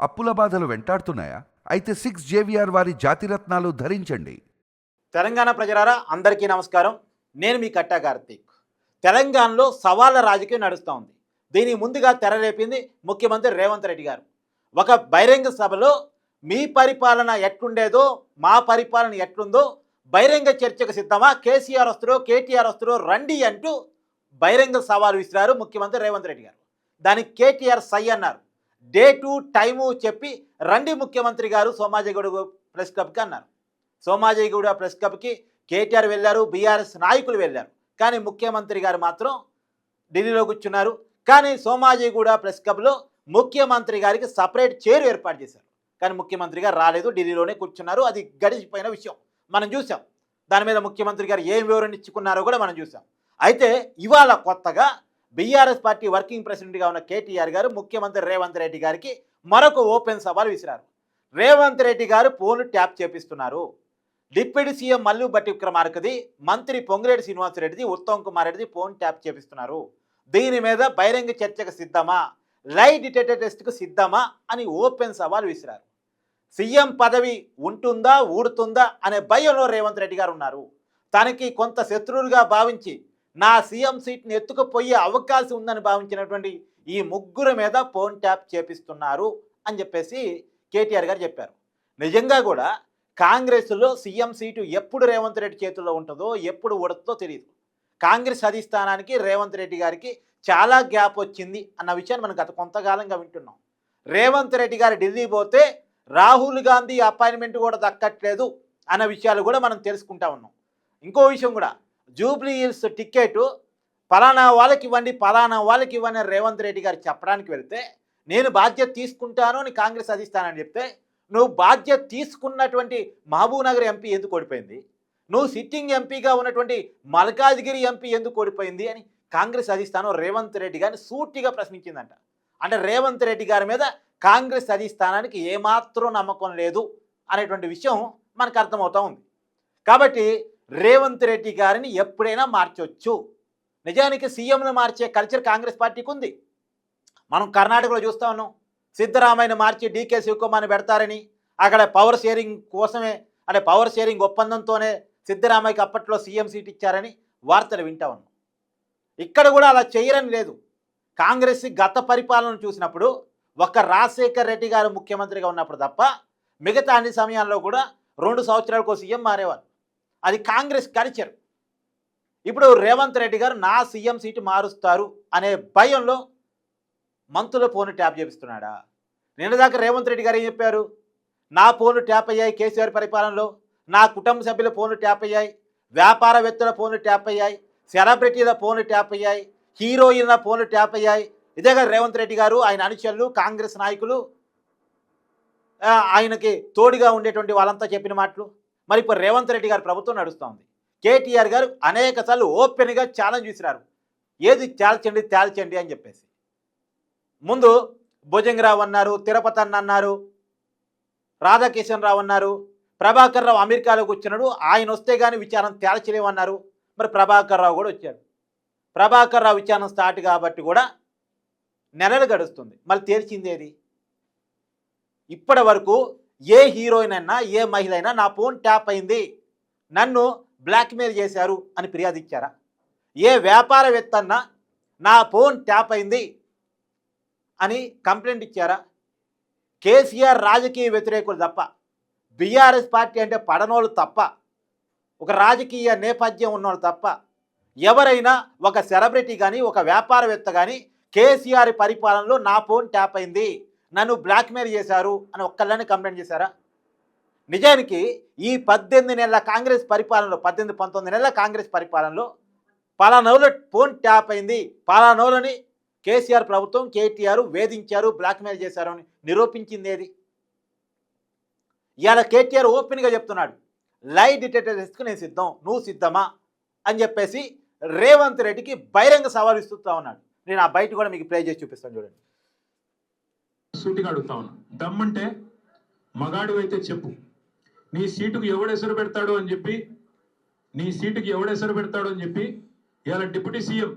అప్పుల బాధలు వెంటాడుతున్నాయా? అయితే 6 జేవిఆర్ వారి జాతిరత్నాలు ధరించండి. తెలంగాణ ప్రజలారా అందరికీ నమస్కారం. నేను మీ కట్టా కార్తీక్. తెలంగాణలో సవాళ్ళ రాజకీయం నడుస్తూ ఉంది. దీనికి ముందుగా తెరలేపింది ముఖ్యమంత్రి రేవంత్ రెడ్డి గారు. ఒక బహిరంగ సభలో మీ పరిపాలన ఎట్లుండేదో మా పరిపాలన ఎట్లుందో బహిరంగ చర్చకు సిద్ధమా, కేసీఆర్ వస్తారో కేటీఆర్ వస్తారో రండి అంటూ బహిరంగ సవాలు విసిరారు ముఖ్యమంత్రి రేవంత్ రెడ్డి గారు. దానికి కేటీఆర్ సై అన్నారు. డేటు టైము చెప్పి రండి ముఖ్యమంత్రి గారు సోమాజిగూడ ప్రెస్ క్లబ్కి అన్నారు. సోమాజిగూడ ప్రెస్ క్లబ్కి కేటీఆర్ వెళ్ళారు, బీఆర్ఎస్ నాయకులు వెళ్ళారు. కానీ ముఖ్యమంత్రి గారు మాత్రం ఢిల్లీలో కూర్చున్నారు. కానీ సోమాజిగూడ ప్రెస్ క్లబ్లో ముఖ్యమంత్రి గారికి సపరేట్ చైర్ ఏర్పాటు చేశారు. కానీ ముఖ్యమంత్రి గారు రాలేదు, ఢిల్లీలోనే కూర్చున్నారు. అది గడిచిపోయిన విషయం మనం చూసాం. దాని మీద ముఖ్యమంత్రి గారు ఏం వివరణ ఇచ్చుకున్నారో కూడా మనం చూసాం. అయితే ఇవాళ కొత్తగా బీఆర్ఎస్ పార్టీ వర్కింగ్ ప్రెసిడెంట్గా ఉన్న కేటీఆర్ గారు ముఖ్యమంత్రి రేవంత్ రెడ్డి గారికి మరొక ఓపెన్ సవాల్ విసిరారు. రేవంత్ రెడ్డి గారు ఫోన్ ట్యాప్ చేపిస్తున్నారు. డిప్యూటీ సీఎం మల్లు భట్టి విక్రమార్కది, మంత్రి పొంగిరెడ్డి శ్రీనివాసరెడ్డిది, ఉత్తమ్ కుమార్ రెడ్డిది ఫోన్ ట్యాప్ చేపిస్తున్నారు. దీని మీద బహిరంగ చర్చకు సిద్ధమా, లై డిటెక్టర్ టెస్ట్కు సిద్ధమా అని ఓపెన్ సవాల్ విసిరారు. సీఎం పదవి ఉంటుందా ఊడుతుందా అనే భయంలో రేవంత్ రెడ్డి గారు ఉన్నారు. తనకి కొంత శత్రువులుగా భావించి నా సీఎం సీట్ని ఎత్తుకుపోయే అవకాశం ఉందని భావించినటువంటి ఈ ముగ్గురు మీద ఫోన్ ట్యాప్ చేపిస్తున్నారు అని చెప్పేసి కేటీఆర్ గారు చెప్పారు. నిజంగా కూడా కాంగ్రెస్లో సీఎం సీటు ఎప్పుడు రేవంత్ రెడ్డి చేతుల్లో ఉంటుందో ఎప్పుడు ఊడుతుందో తెలియదు. కాంగ్రెస్ అధిష్టానానికి రేవంత్ రెడ్డి గారికి చాలా గ్యాప్ వచ్చింది అన్న విషయాన్ని మనం గత కొంతకాలంగా వింటున్నాం. రేవంత్ రెడ్డి గారు ఢిల్లీ పోతే రాహుల్ గాంధీ అపాయింట్మెంట్ కూడా దక్కట్లేదు అన్న విషయాలు కూడా మనం తెలుసుకుంటా ఉన్నాం. ఇంకో విషయం కూడా, జూబ్లీ హిల్స్ టికెట్ పలానా వాళ్ళకి ఇవ్వండి పలానా వాళ్ళకి ఇవ్వండి రేవంత్ రెడ్డి గారు చెప్పడానికి వెళ్తే నేను బాధ్యత తీసుకుంటాను అని కాంగ్రెస్ అధిష్టానాన్ని చెప్తే నువ్వు బాధ్యత తీసుకున్నటువంటి మహబూబ్ నగర్ ఎంపీ ఎందుకు ఓడిపోయింది, నువ్వు సిట్టింగ్ ఎంపీగా ఉన్నటువంటి మల్కాజ్గిరి ఎంపీ ఎందుకు ఓడిపోయింది అని కాంగ్రెస్ అధిష్టానం రేవంత్ రెడ్డి గారిని సూటిగా ప్రశ్నించిందంట. అంటే రేవంత్ రెడ్డి గారి మీద కాంగ్రెస్ అధిష్టానానికి ఏమాత్రం నమ్మకం లేదు అనేటువంటి విషయం మనకు అర్థమవుతూ ఉంది. కాబట్టి రేవంత్ రెడ్డి గారిని ఎప్పుడైనా మార్చవచ్చు. నిజానికి సీఎంను మార్చే కల్చర్ కాంగ్రెస్ పార్టీకి ఉంది. మనం కర్ణాటకలో చూస్తూ ఉన్నాం. సిద్ధరామయ్యను మార్చి డీకే శివకుమార్ని పెడతారని, అక్కడ పవర్ షేరింగ్ కోసమే అంటే పవర్ షేరింగ్ ఒప్పందంతోనే సిద్ధరామయ్యకి అప్పట్లో సీఎం సీట్ ఇచ్చారని వార్తలు వింటా ఉన్నాం. ఇక్కడ కూడా అలా చేయరని లేదు. కాంగ్రెస్ గత పరిపాలన చూసినప్పుడు ఒక్క రాజశేఖర్ రెడ్డి గారు ముఖ్యమంత్రిగా ఉన్నప్పుడు తప్ప మిగతా అన్ని సమయాల్లో కూడా 2 సంవత్సరాలకు సీఎం మారేవారు. అది కాంగ్రెస్ కల్చర్. ఇప్పుడు రేవంత్ రెడ్డి గారు నా సీఎం సీటు మారుస్తారు అనే భయంలో మంత్రుల ఫోన్ ట్యాప్ చేపిస్తున్నాడా? నిన్నదాకా రేవంత్ రెడ్డి గారు ఏం చెప్పారు? నా ఫోన్లు ట్యాప్ అయ్యాయి కేసీఆర్ పరిపాలనలో, నా కుటుంబ సభ్యుల ఫోన్లు ట్యాప్ అయ్యాయి, వ్యాపారవేత్తల ఫోన్లు ట్యాప్ అయ్యాయి, సెలబ్రిటీల ఫోన్లు ట్యాప్ అయ్యాయి, హీరోయిన్ల ఫోన్లు ట్యాప్ అయ్యాయి. ఇదే కదా రేవంత్ రెడ్డి గారు, ఆయన అనుచరులు, కాంగ్రెస్ నాయకులు, ఆయనకి తోడుగా ఉండేటువంటి వాళ్ళంతా చెప్పిన మాటలు. మరి ఇప్పుడు రేవంత్ రెడ్డి గారి ప్రభుత్వం నడుస్తూ ఉంది. కేటీఆర్ గారు అనేక సార్లు ఓపెన్గా ఛాలెంజ్ విసిరారు. ఏది తేల్చండి తేల్చండి అని చెప్పేసి. ముందు భుజంగరావు అన్నారు, తిరుపతి అన్న అన్నారు, రాధాకిషన్ రావు అన్నారు, ప్రభాకర్ రావు అమెరికాలోకి వచ్చినాడు, ఆయన వస్తే కానీ విచారణ తేల్చలేమన్నారు. మరి ప్రభాకర్ రావు కూడా వచ్చాడు. ప్రభాకర్ రావు విచారణ స్టార్ట్ కాబట్టి కూడా నెలలు గడుస్తుంది. మళ్ళీ తేల్చిందేది? ఇప్పటి వరకు ఏ హీరోయిన్ అయినా ఏ మహిళ అయినా నా ఫోన్ ట్యాప్ అయింది, నన్ను బ్లాక్మెయిల్ చేశారు అని ఫిర్యాదు ఇచ్చారా? ఏ వ్యాపారవేత్త అన్నా నా ఫోన్ ట్యాప్ అయింది అని కంప్లైంట్ ఇచ్చారా? కేసీఆర్ రాజకీయ వ్యతిరేకులు తప్ప, బీఆర్ఎస్ పార్టీ అంటే పడనోళ్ళు తప్ప, ఒక రాజకీయ నేపథ్యం ఉన్నోళ్ళు తప్ప ఎవరైనా ఒక సెలబ్రిటీ కానీ ఒక వ్యాపారవేత్త కానీ కేసీఆర్ పరిపాలనలో నా ఫోన్ ట్యాప్ అయింది, నన్ను బ్లాక్మెయిల్ చేశారు అని ఒక్కళ్ళని కంప్లైంట్ చేశారా? నిజానికి ఈ 18 నెలల కాంగ్రెస్ పరిపాలనలో 18-19 నెలల కాంగ్రెస్ పరిపాలనలో పలానోళ్ళ ఫోన్ ట్యాప్ అయింది, పలానోళ్ళని కేసీఆర్ ప్రభుత్వం కేటీఆర్ వేధించారు, బ్లాక్మెయిల్ చేశారు అని నిరూపించింది ఏది? ఇవాళ కేటీఆర్ ఓపెన్గా చెప్తున్నాడు, లై డిటెక్టర్ టెస్ట్కు నేను సిద్ధం, నువ్వు సిద్ధమా అని చెప్పేసి రేవంత్ రెడ్డికి బహిరంగ సవాల్ ఇస్తూ ఉన్నాడు. నేను ఆ బయట కూడా మీకు ప్లే చేసి చూపిస్తాను చూడండి. సూటిగా అడుగుతా ఉన్నా, దమ్ముంటే మగాడు అయితే చెప్పు, నీ సీటుకు ఎవడెసరు పెడతాడు అని చెప్పి, నీ సీటుకి ఎవడెసరు పెడతాడు అని చెప్పి ఇవాళ డిప్యూటీ సీఎం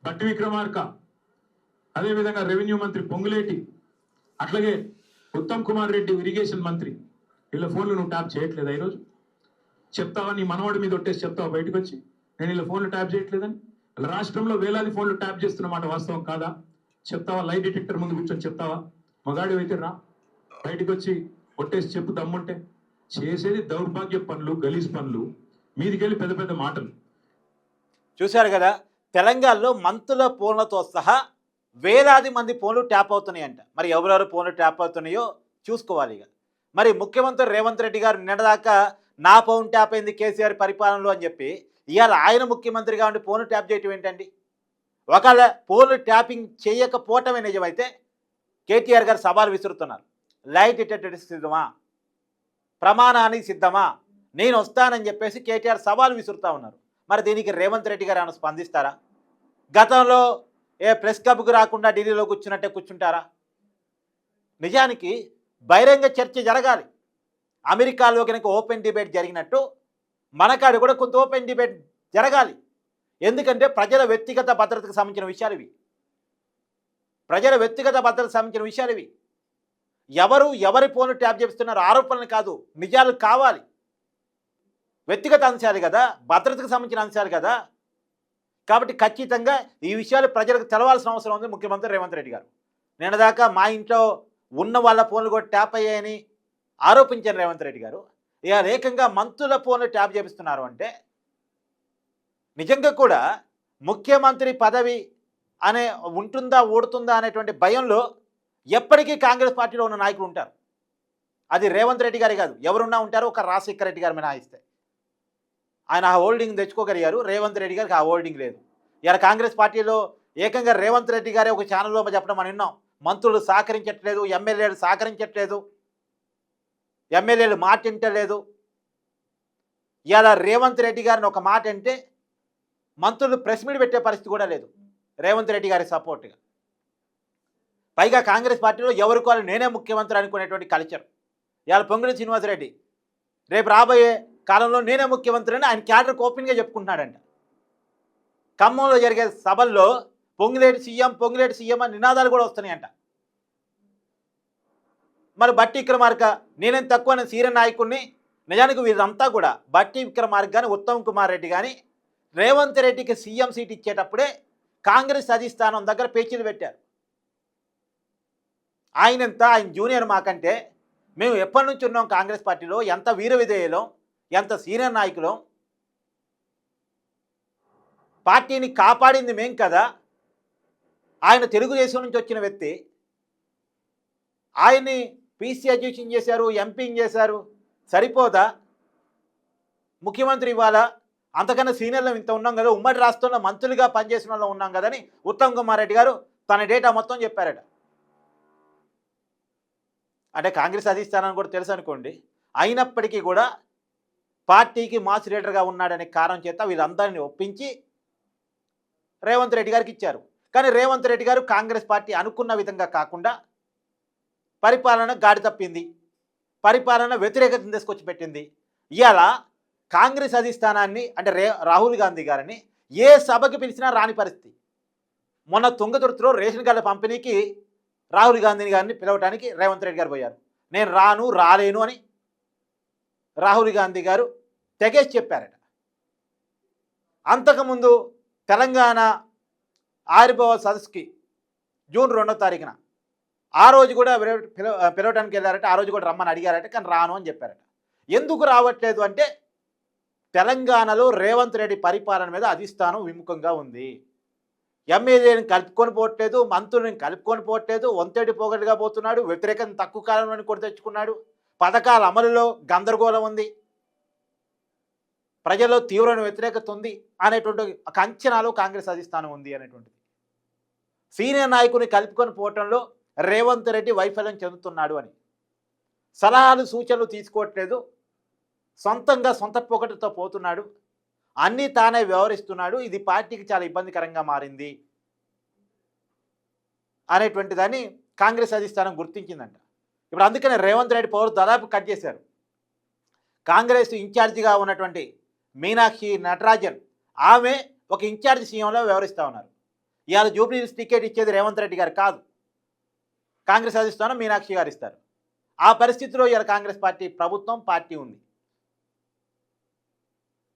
భట్టి విక్రమార్క, అదేవిధంగా రెవెన్యూ మంత్రి పొంగులేటి, అట్లాగే ఉత్తమ్ కుమార్ రెడ్డి ఇరిగేషన్ మంత్రి, వీళ్ళ ఫోన్లు నువ్వు ట్యాప్ చేయట్లేదా ఈరోజు? చెప్తావా నీ మనవాడి మీద ఒట్టేసి చెప్తావా బయటకు వచ్చి నేను ఇలా ఫోన్లు ట్యాప్ చేయట్లేదని? రాష్ట్రంలో వేలాది ఫోన్లు ట్యాప్ చేస్తున్నమాట వాస్తవం కాదా? చెప్తావా? లై డిటెక్టర్ ముందు కూర్చొని చెప్తావా? మగాడి అయితే రా బయటకు వచ్చి ఒట్టేసి చెప్పు దమ్ముంటే. చేసేది దౌర్భాగ్య పనులు, గలీజ్ పనులు, మీదికెళ్ళి పెద్ద పెద్ద మాటలు. చూశారు కదా, తెలంగాణలో మంత్రుల ఫోన్లతో సహా వేలాది మంది ఫోన్లు ట్యాప్ అవుతున్నాయంట. మరి ఎవరెవరు ఫోన్లు ట్యాప్ అవుతున్నాయో చూసుకోవాలి. ఇక మరి ముఖ్యమంత్రి రేవంత్ రెడ్డి గారు నిన్నదాకా నా ఫోన్ ట్యాప్ అయింది కేసీఆర్ పరిపాలనలో అని చెప్పి ఇవాళ ఆయన ముఖ్యమంత్రిగా ఉండి ఫోన్లు ట్యాప్ చేయటం ఏంటండి? ఒకవేళ ఫోన్లు ట్యాపింగ్ చేయకపోవటమే నిజమైతే కేటీఆర్ గారు సవాల్ విసురుతున్నారు. లైట్ డిటెక్టర్ సిద్ధమా, ప్రమాణానికి సిద్ధమా, నేను వస్తానని చెప్పేసి కేటీఆర్ సవాల్ విసురుతూ ఉన్నారు. మరి దీనికి రేవంత్ రెడ్డి గారు ఏమైనా స్పందిస్తారా? గతంలో ప్రెస్ క్లబ్కు రాకుండా ఢిల్లీలో కూర్చున్నట్టే కూర్చుంటారా? నిజానికి బహిరంగ చర్చ జరగాలి. అమెరికాలో కనుక ఓపెన్ డిబేట్ జరిగినట్టు మనకాడు కూడా కొంత ఓపెన్ డిబేట్ జరగాలి. ఎందుకంటే ప్రజల వ్యక్తిగత భద్రతకు సంబంధించిన విషయాలు ఇవి. ప్రజల వ్యక్తిగత భద్రతకు సంబంధించిన విషయాలు ఇవి. ఎవరి ఫోన్లు ట్యాప్ చేస్తున్నారు ఆరోపణలు కాదు, నిజాలు కావాలి. వ్యక్తిగత అంశాలు కదా, భద్రతకు సంబంధించిన అంశాలు కదా. కాబట్టి ఖచ్చితంగా ఈ విషయాలు ప్రజలకు తెలవాల్సిన అవసరం ఉంది ముఖ్యమంత్రి రేవంత్ రెడ్డి గారు. నిన్నదాకా మా ఇంట్లో ఉన్న వాళ్ళ ఫోన్లు కూడా ట్యాప్ అయ్యాయని ఆరోపించారు రేవంత్ రెడ్డి గారు. ఇక ఏకంగా మంత్రుల ఫోన్లు ట్యాప్ చేపిస్తున్నారు అంటే నిజంగా కూడా ముఖ్యమంత్రి పదవి అనే ఉంటుందా ఊడుతుందా అనేటువంటి భయంలో ఎప్పటికీ కాంగ్రెస్ పార్టీలో ఉన్న నాయకులు ఉంటారు. అది రేవంత్ రెడ్డి గారి కాదు, ఎవరున్నా ఉంటారో ఒక రాజశేఖర రెడ్డి గారు మినహాయిస్తే. ఆయన ఆ హోల్డింగ్ తెచ్చుకోగలిగారు, రేవంత్ రెడ్డి గారికి ఆ హోల్డింగ్ లేదు. ఇలా కాంగ్రెస్ పార్టీలో ఏకంగా రేవంత్ రెడ్డి గారే ఒక ఛానల్లో చెప్పడం మనం విన్నాం, మంత్రులు సహకరించట్లేదు, ఎమ్మెల్యేలు సహకరించట్లేదు, ఎమ్మెల్యేలు మాట వింటలేదు. ఇలా రేవంత్ రెడ్డి గారిని ఒక మాట అంటే మంత్రులు ప్రెస్ మీట్ పెట్టే పరిస్థితి కూడా లేదు రేవంత్ రెడ్డి గారి సపోర్ట్గా. పైగా కాంగ్రెస్ పార్టీలో ఎవరికి వాళ్ళు నేనే ముఖ్యమంత్రి అనుకునేటువంటి కల్చర్. ఇవాళ పొంగులేటి శ్రీనివాసరెడ్డి రేపు రాబోయే కాలంలో నేనే ముఖ్యమంత్రి అని ఆయన క్యాడర్కి ఓపెన్గా చెప్పుకుంటున్నాడంట. ఖమ్మంలో జరిగే సభల్లో పొంగులేటి సీఎం అని నినాదాలు కూడా వస్తున్నాయంట. మరి బట్టి విక్రమార్క నేనేం తక్కువ సీనియర్ నాయకుడిని. నిజానికి వీరంతా కూడా బట్టి విక్రమార్క కానీ ఉత్తమ్ కుమార్ రెడ్డి కానీ రేవంత్ రెడ్డికి సీఎం సీట్ ఇచ్చేటప్పుడే కాంగ్రెస్ అధిష్టానం దగ్గర పేచీలు పెట్టారు. ఆయన జూనియర్ మాకంటే, మేము ఎప్పటి నుంచి ఉన్నాం కాంగ్రెస్ పార్టీలో, ఎంత వీర విధేయులం, ఎంత సీనియర్ నాయకులం, పార్టీని కాపాడింది మేం కదా. ఆయన తెలుగుదేశం నుంచి వచ్చిన వ్యక్తి, ఆయన్ని పీసీ అధ్యక్షుని చేశారు, ఎంపీని చేశారు, సరిపోదా? ముఖ్యమంత్రి ఇవ్వాలా? అంతకన్నా సీనియర్లో ఇంత ఉన్నాం కదా, ఉమ్మడి రాష్ట్రంలో మంత్రులుగా పనిచేసిన వాళ్ళు ఉన్నాం కదని ఉత్తమ్ కుమార్ రెడ్డి గారు తన డేటా మొత్తం చెప్పారట. అంటే కాంగ్రెస్ అధిష్టానాన్ని కూడా తెలుసు అనుకోండి. అయినప్పటికీ కూడా పార్టీకి మాస్ లీడర్గా ఉన్నాడనే కారణం చేత వీళ్ళందరినీ ఒప్పించి రేవంత్ రెడ్డి గారికి ఇచ్చారు. కానీ రేవంత్ రెడ్డి గారు కాంగ్రెస్ పార్టీ అనుకున్న విధంగా కాకుండా పరిపాలన గాడి తప్పింది, పరిపాలన వ్యతిరేకతను తీసుకొచ్చి పెట్టింది. ఇవాళ కాంగ్రెస్ అధిష్టానాన్ని అంటే రాహుల్ గాంధీ గారిని ఏ సభకి పిలిచినా రాని పరిస్థితి. మొన్న తుంగతుర్తిలో రేషన్ కార్డుల పంపిణీకి రాహుల్ గాంధీ గారిని పిలవడానికి రేవంత్ రెడ్డి గారు పోయారు. నేను రాలేను అని రాహుల్ గాంధీ గారు తెగేసి చెప్పారట. అంతకుముందు తెలంగాణ ఆవిర్భావ సదస్సుకి జూన్ 2వ తారీఖున ఆ రోజు కూడా పిలవడానికి వెళ్ళారట. ఆ రోజు కూడా రమ్మని అడిగారట, కానీ రాను అని చెప్పారట. ఎందుకు రావట్లేదు అంటే తెలంగాణలో రేవంత్ రెడ్డి పరిపాలన మీద అధిష్టానం విముఖంగా ఉంది. ఎమ్మెల్యేని కలుపుకొని పోవట్లేదు, మంత్రులను కలుపుకొని పోవట్లేదు, వంతేడి పోగలుగా పోతున్నాడు, వ్యతిరేకత తక్కువ కాలంలోని కొడి తెచ్చుకున్నాడు, పథకాల అమలులో గందరగోళం ఉంది, ప్రజల్లో తీవ్రమైన వ్యతిరేకత ఉంది అనేటువంటి ఒక అంచనాలో కాంగ్రెస్ అధిష్టానం ఉంది అనేటువంటిది. సీనియర్ నాయకుని కలుపుకొని పోవటంలో రేవంత్ రెడ్డి వైఫల్యం చెందుతున్నాడు అని సలహాలు సూచనలు తీసుకోవట్లేదు, సొంతంగా సొంత పొగటుతో పోతున్నాడు, అన్నీ తానే వ్యవహరిస్తున్నాడు, ఇది పార్టీకి చాలా ఇబ్బందికరంగా మారింది అనేటువంటి దాన్ని కాంగ్రెస్ అధిష్టానం గుర్తించిందంట. ఇప్పుడు అందుకనే రేవంత్ రెడ్డి పవర్ దాదాపు కట్ చేశారు. కాంగ్రెస్ ఇన్ఛార్జిగా ఉన్నటువంటి మీనాక్షి నటరాజన్ ఆమె ఒక ఇన్ఛార్జ్ సీఎంలో వ్యవహరిస్తూ ఉన్నారు. ఇవాళ జూబ్లీహిల్స్ టికెట్ ఇచ్చేది రేవంత్ రెడ్డి గారు కాదు, కాంగ్రెస్ అధిష్టానం మీనాక్షి గారు ఇస్తారు. ఆ పరిస్థితిలో ఇలా కాంగ్రెస్ పార్టీ ప్రభుత్వం పార్టీ ఉంది.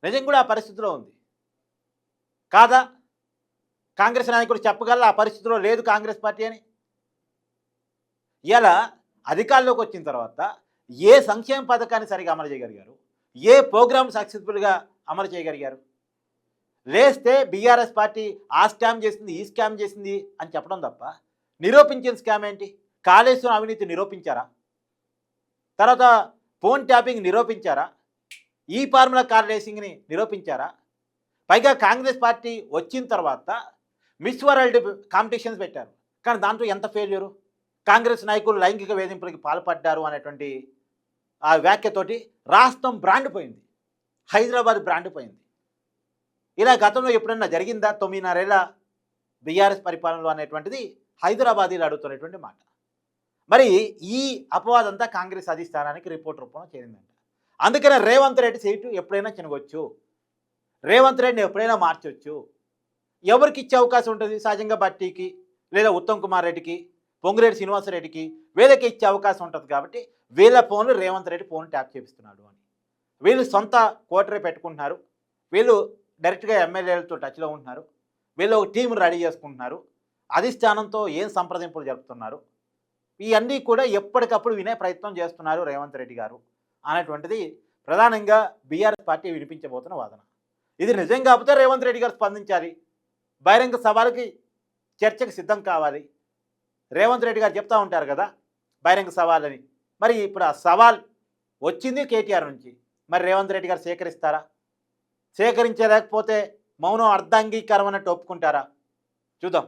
నిజం కూడా ఆ పరిస్థితిలో ఉంది కాదా? కాంగ్రెస్ నాయకుడు చెప్పగల ఆ పరిస్థితిలో లేదు కాంగ్రెస్ పార్టీ అని. ఇలా అధికారంలోకి వచ్చిన తర్వాత ఏ సంక్షేమ పథకాన్ని సరిగా అమలు చేయగలిగారు? ఏ ప్రోగ్రామ్ సక్సెస్ఫుల్గా అమలు చేయగలిగారు? లేస్తే బీఆర్ఎస్ పార్టీ ఆ స్కామ్ చేసింది, ఈ స్కామ్ చేసింది అని చెప్పడం తప్ప నిరూపించిన స్కామ్ ఏంటి? కాళేశ్వరం అవినీతి నిరూపించారా? తర్వాత ఫోన్ ట్యాపింగ్ నిరూపించారా? ఈ ఫార్ములా కార్ రేసింగ్ని నిరూపించారా? పైగా కాంగ్రెస్ పార్టీ వచ్చిన తర్వాత మిస్ వరల్డ్ కాంపిటీషన్స్ పెట్టారు. కానీ దాంట్లో ఎంత ఫెయిల్యూరు? కాంగ్రెస్ నాయకులు లైంగిక వేధింపులకి పాల్పడ్డారు అనేటువంటి ఆ వ్యాఖ్యతోటి రాష్ట్రం బ్రాండ్ పోయింది, హైదరాబాద్ బ్రాండ్ పోయింది. ఇలా గతంలో ఎప్పుడన్నా జరిగిందా 9.5 ఏళ్ల బీఆర్ఎస్ పరిపాలనలో అనేటువంటిది హైదరాబాదీలు అడుగుతున్నటువంటి మాట. మరి ఈ అపవాదంతా కాంగ్రెస్ అధిష్టానానికి రిపోర్ట్ రూపంలో చేరిందంట. అందుకనే రేవంత్ రెడ్డి సీటు ఎప్పుడైనా చినగొచ్చు, రేవంత్ రెడ్డిని ఎప్పుడైనా మార్చొచ్చు. ఎవరికి ఇచ్చే అవకాశం ఉంటుంది? సహజంగా బట్టీకి, లేదా ఉత్తమ్ కుమార్ రెడ్డికి, పొంగులేటి శ్రీనివాసరెడ్డికి వీళ్ళకి ఇచ్చే అవకాశం ఉంటుంది. కాబట్టి వీళ్ళ ఫోన్లు రేవంత్ రెడ్డి ఫోన్ ట్యాప్ చేపిస్తున్నాడు అని వీళ్ళు సొంత కోటరే పెట్టుకుంటున్నారు. వీళ్ళు డైరెక్ట్గా ఎమ్మెల్యేలతో టచ్లో ఉంటున్నారు. వీళ్ళు ఒక టీం రెడీ చేసుకుంటున్నారు. అధిష్టానంతో ఏం సంప్రదింపులు జరుపుతున్నారు, ఇవన్నీ కూడా ఎప్పటికప్పుడు వినే ప్రయత్నం చేస్తున్నారు రేవంత్ రెడ్డి గారు అనేటువంటిది ప్రధానంగా బీఆర్ఎస్ పార్టీ వినిపించబోతున్న వాదన. ఇది నిజం కాకపోతే రేవంత్ రెడ్డి గారు స్పందించాలి, బహిరంగ సవాలుకి చర్చకు సిద్ధం కావాలి. రేవంత్ రెడ్డి గారు చెప్తా ఉంటారు కదా బహిరంగ సవాల్ అని. మరి ఇప్పుడు ఆ సవాల్ వచ్చింది కేటీఆర్ నుంచి. మరి రేవంత్ రెడ్డి గారు సేకరిస్తారా? సేకరించలేకపోతే మౌనం అర్ధాంగీకారం అన్నట్టు ఒప్పుకుంటారా? చూద్దాం.